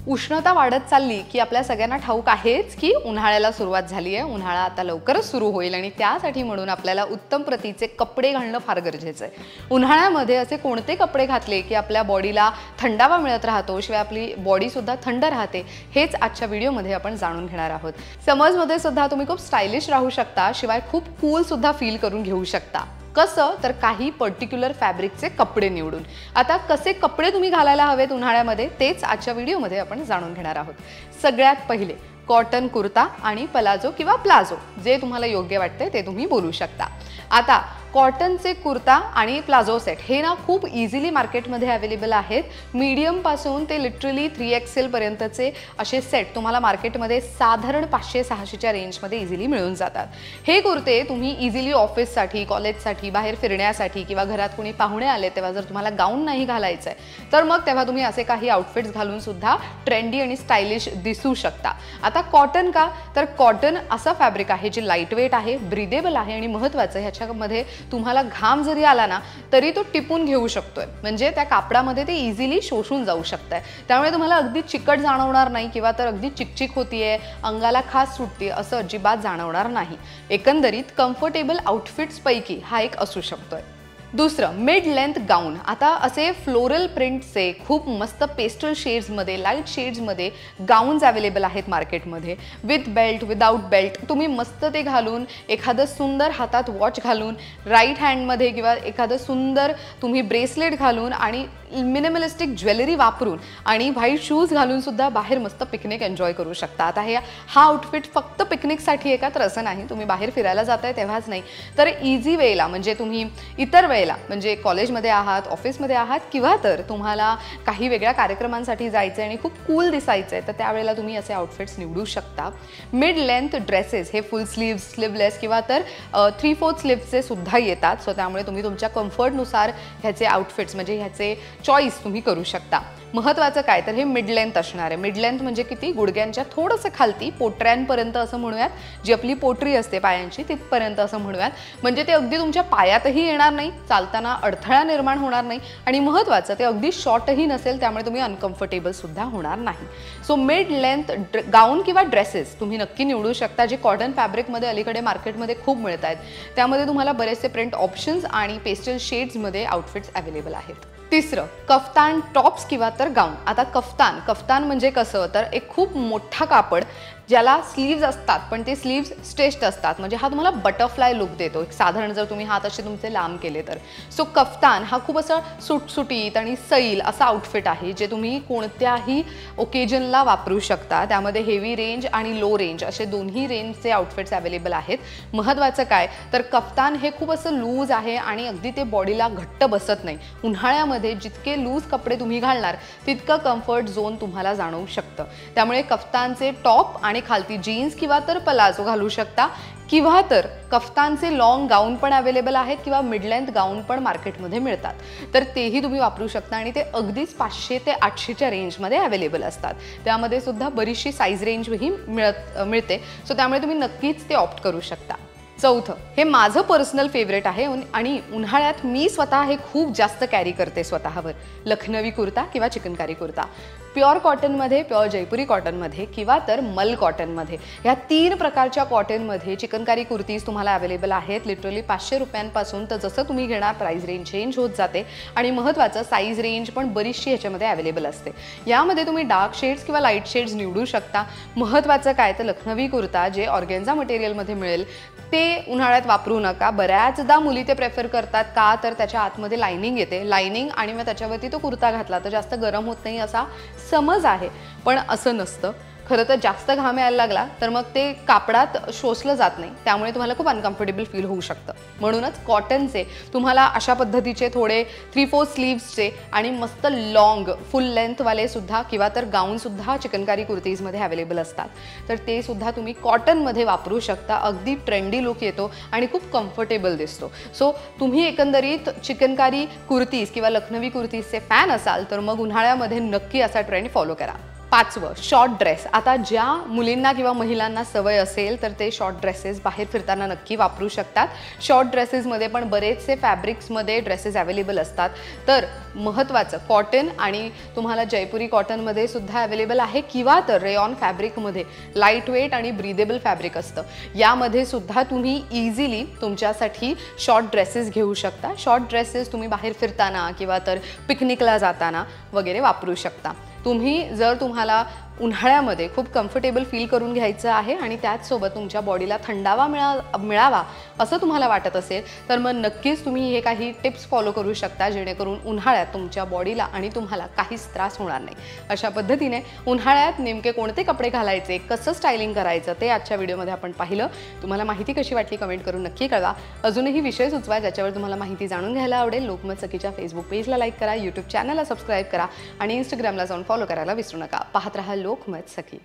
उष्णता वाढत चालली की आपल्या सगळ्यांना ठाऊक आहेच की उन्हाळ्याला सुरुवात झाली आहे। उन्हाळा आता लवकरच सुरू होईल आणि त्यासाठी म्हणून आपल्याला उत्तम प्रतीचे कपडे घालणं फार गरजेचं आहे। उन्हाळ्यामध्ये असे कोणते कपडे घातले की आपल्या बॉडीला थंडावा मिळत राहतो, शिवाय आपली बॉडी सुद्धा थंड राहते, हेच आजच्या व्हिडिओमध्ये आपण जाणून घेणार आहोत। समर्समध्ये सुद्धा तुम्ही खूप स्टायलिश राहू शकता, शिवाय खूप कूल सुद्धा फील करून घेऊ शकता। कसं तर काही पर्टिक्युलर फॅब्रिकचे कपडे निवडून। आता कसे कपडे तुम्ही घालायला हवेत उन्हाळ्यामध्ये तेच आजच्या व्हिडिओमध्ये आपण जाणून घेणार आहोत। सगळ्यात पहिले कॉटन कुर्ता आणि पलाझो किंवा प्लाझो, जे तुम्हाला योग्य वाटते ते तुम्ही बोलू शकता। आता कॉटनचे कुर्ता आणि प्लाझो सेट हे ना खूप इझिली मार्केटमध्ये अवेलेबल आहेत। मीडियम पासून ते लिटरली 3XL पर्यंतचे असे सेट तुम्हाला मार्केटमध्ये साधारण 500-600 च्या रेंजमध्ये इझिली मिळून जातात। हे कुर्ते तुम्ही इझिली ऑफिससाठी, कॉलेजसाठी, बाहेर फिरण्यासाठी किंवा घरात कोणी पाहुणे आले तेव्हा जर तुम्हाला गाऊन नाही घालायचं आहे तर मग तेव्हा तुम्ही असे काही आउटफिट्स घालून सुद्धा ट्रेंडी आणि स्टायलिश दिसू शकता। आता कॉटन का तर कॉटन असं फॅब्रिक आहे जे लाईटवेट आहे, ब्रीदेबल आहे आणि महत्त्वाचं ह्याच्यामध्ये तुम्हाला घाम जरी आला ना तरी तो टिपून घेऊ शकतोय, म्हणजे त्या कापडामध्ये ते इझिली शोषून जाऊ शकतंय। त्यामुळे तुम्हाला अगदी चिकट जाणवणार नाही किंवा तर अगदी चिकचिक होतीये, अंगाला खास सुटते असं अजिबात जाणवणार नाही। एकंदरीत कम्फर्टेबल आउटफिट्स पैकी हा एक असू शकतोय। दुसरं मिड लेंथ गाऊन। आता असे फ्लोरल प्रिंटचे खूप मस्त पेस्टल शेड्समध्ये, लाईट शेड्समध्ये गाऊन्स अवेलेबल आहेत मार्केटमध्ये, विथ बेल्ट, विदाउट बेल्ट। तुम्ही मस्त ते घालून, एखादं सुंदर हातात वॉच घालून, राईट हँडमध्ये किंवा एखादं सुंदर तुम्ही ब्रेसलेट घालून आणि मिनिमलिस्टिक ज्वेलरी वापरून आणि व्हाईट शूज घालून सुद्धा बाहेर मस्त पिकनिक एन्जॉय करू शकता। आता हा आउटफिट फक्त पिकनिकसाठी आहे का तर असं नाही, तुम्ही बाहेर फिरायला जाताय तेव्हाच नाही तर इझी वेला, म्हणजे तुम्ही इतर वेळेला, म्हणजे कॉलेजमध्ये आहात, ऑफिसमध्ये आहात किंवा तर तुम्हाला काही वेगळ्या कार्यक्रमांसाठी जायचं आहे आणि खूप कूल दिसायचं आहे तर त्यावेळेला तुम्ही असे आउटफिट्स निवडू शकता। मिड लेंथ ड्रेसेस हे फुल स्लीव्स, स्लीवलेस किंवा तर 3/4 स्लीव्हचे सुद्धा येतात। सो त्यामुळे तुम्ही तुमच्या कम्फर्टनुसार ह्याचे आउटफिट्स म्हणजे ह्याचे चॉईस तुम्ही करू शकता। महत्त्वाचं काय तर हे मिड लेंथ असणार आहे। मिड लेंथ म्हणजे किती, गुडघ्यांच्या थोडंसं खालती, पोटऱ्यांपर्यंत असं म्हणूयात, जी आपली पोटरी असते पायांची तिथपर्यंत असं म्हणूयात, म्हणजे ते अगदी तुमच्या पायातही येणार नाही, चालताना अडथळा निर्माण होणार नाही आणि महत्त्वाचं ते अगदी शॉर्टही नसेल, त्यामुळे तुम्ही अनकम्फर्टेबल सुद्धा होणार नाही। सो मिड लेंथ गाऊन किंवा ड्रेसेस तुम्ही नक्की निवडू शकता, जे कॉटन फॅब्रिकमध्ये अलीकडे मार्केटमध्ये खूप मिळत आहेत। त्यामध्ये तुम्हाला बरेचसे प्रिंट ऑप्शन्स आणि पेस्टल शेड्समध्ये आउटफिट्स अवेलेबल आहेत। तिसरं कफ्तान टॉप्स किंवा तर गाऊन। आता कफ्तान म्हणजे कसं तर एक खूप मोठा कापड ज्याला स्लीव्ज असतात पण ते स्लीव्ज स्ट्रेच्ड असतात, म्हणजे हा तुम्हाला बटरफ्लाय लुक देतो। एक साधारण जर तुम्ही हात असे तुमचे लांब केले तर। सो कफ्तान हा खूप असं सुटसुटीत आणि सैल असा आउटफिट आहे जे तुम्ही कोणत्याही ओकेजनला वापरू शकता। त्यामध्ये हेवी रेंज आणि लो रेंज असे दोन्ही रेंजचे आउटफिट्स अवेलेबल आहेत। महत्त्वाचं काय तर कफ्तान हे खूप असं लूज आहे आणि अगदी ते बॉडीला घट्ट बसत नाही। उन्हाळ्यामध्ये जितके लूज कपडे तुम्ही घालणार तितकं कम्फर्ट झोन तुम्हाला जाणवू शकतं। त्यामुळे कफ्तानचे टॉप आणि खालती जीन्स किंवा तर पलाझो घालू शकता, किंवा तर कफ्तानचे लॉंग गाऊन पण अवेलेबल आहेत किंवा मिड लेंथ गाऊन पण मार्केटमध्ये मिळतात, तर तेही तुम्ही वापरू शकता आणि ते अगदीच 500 ते 800 च्या रेंजमध्ये अवेलेबल असतात। त्यामध्ये सुद्धा बरीचशी साईज रेंजही मिळते, सो त्यामुळे तुम्ही नक्कीच ते ऑप्ट करू शकता। चौथं हे माझं पर्सनल फेवरेट आहे आणि उन्हाळ्यात मी स्वतः हे खूप जास्त कॅरी करते स्वतःवर, लखनवी कुर्ता किंवा चिकनकारी कुर्ता। प्युअर कॉटनमध्ये, प्युअर जयपुरी कॉटनमध्ये किंवा तर मल कॉटनमध्ये, ह्या 3 प्रकारच्या कॉटनमध्ये चिकनकारी कुर्तीज तुम्हाला अवेलेबल आहेत। लिटरली 500 रुपयांपासून तर जसं तुम्ही घेणार प्राइस रेंज चेंज होत जाते आणि महत्त्वाचं साईज रेंज पण बरीचशी ह्याच्यामध्ये अवेलेबल असते। यामध्ये तुम्ही डार्क शेड्स किंवा लाईट शेड्स निवडू शकता। महत्त्वाचं काय तर लखनवी कुर्ता जे ऑर्गेन्झा मटेरियलमध्ये मिळेल ते उन्हाळ्यात वापरू नका। बऱ्याचदा मुली ते प्रेफर करतात का तर त्याच्या आतमध्ये लाइनिंग येते, लाइनिंग आणि मग त्याच्यावरती तो कुर्ता घातला तर जास्त गरम होत नाही असा समज आहे, पण असं नसतं। खरं तर जास्त घाम यायला लागला तर मग ते कापडात शोषलं जात नाही, त्यामुळे तुम्हाला खूप अनकम्फर्टेबल फील होऊ शकतं। म्हणूनच कॉटनचे तुम्हाला अशा पद्धतीचे थोडे 3/4 स्लीव्सचे आणि मस्त लॉंग फुल लेंथवाले सुद्धा किंवा तर गाऊन सुद्धा चिकनकारी कुर्तीजमध्ये अवेलेबल असतात, तर ते सुद्धा तुम्ही कॉटनमध्ये वापरू शकता। अगदी ट्रेंडी लुक येतो आणि खूप कम्फर्टेबल दिसतो। सो तुम्ही एकंदरीत चिकनकारी कुर्तीज किंवा लखनवी कुर्तीजचे फॅन असाल तर मग उन्हाळ्यामध्ये नक्की असा ट्रेंड फॉलो करा। 5वं शॉर्ट ड्रेस. आता ज्या मुलींना किंवा महिलांना सवय असेल तर ते शॉर्ट ड्रेसेस बाहेर फिरताना नक्की वापरू शकतात. शॉर्ट ड्रेसेसमध्ये पण बरेचसे फॅब्रिक्समध्ये ड्रेसेस अवेलेबल असतात. तर महत्त्वाचं कॉटन आणि तुम्हाला जयपुरी कॉटनमध्ये सुद्धा अवेलेबल आहे किंवा तर रेयॉन फॅब्रिकमध्ये लाईट वेट आणि ब्रीदेबल फॅब्रिक असतं. यामध्ये सुद्धा तुम्ही इझिली तुमच्यासाठी शॉर्ट ड्रेसेस घेऊ शकता. शॉर्ट ड्रेसेस तुम्ही बाहेर फिरताना किंवा तर पिकनिकला जाताना वगैरे वापरू शकता. तुम्ही जर तुम्हाला उन्हाळ्यामध्ये खूप कम्फर्टेबल फील करून घ्यायचं आहे आणि त्याचसोबत तुमच्या बॉडीला थंडावा मिळावा असं तुम्हाला वाटत असेल तर मग नक्कीच तुम्ही हे काही टिप्स फॉलो करू शकता जेणेकरून उन्हाळ्यात तुमच्या बॉडीला आणि तुम्हाला काहीच त्रास होणार नाही. अशा पद्धतीने उन्हाळ्यात नेमके कोणते कपडे घालायचे, कसं स्टायलिंग करायचं ते आजच्या व्हिडिओमध्ये आपण पाहिलं. तुम्हाला माहिती कशी वाटली कमेंट करून नक्की कळवा. अजूनही विषय सुचवा ज्याच्यावर तुम्हाला माहिती जाणून घ्यायला आवडेल. लोकमत सखीच्या फेसबुक पेजला लाईक करा, यूट्यूब चॅनलला सबस्क्राईब करा आणि इंस्टाग्रामला जाऊन फॉलो करायला विसरू नका. पाहत रहा लोकमत सखी.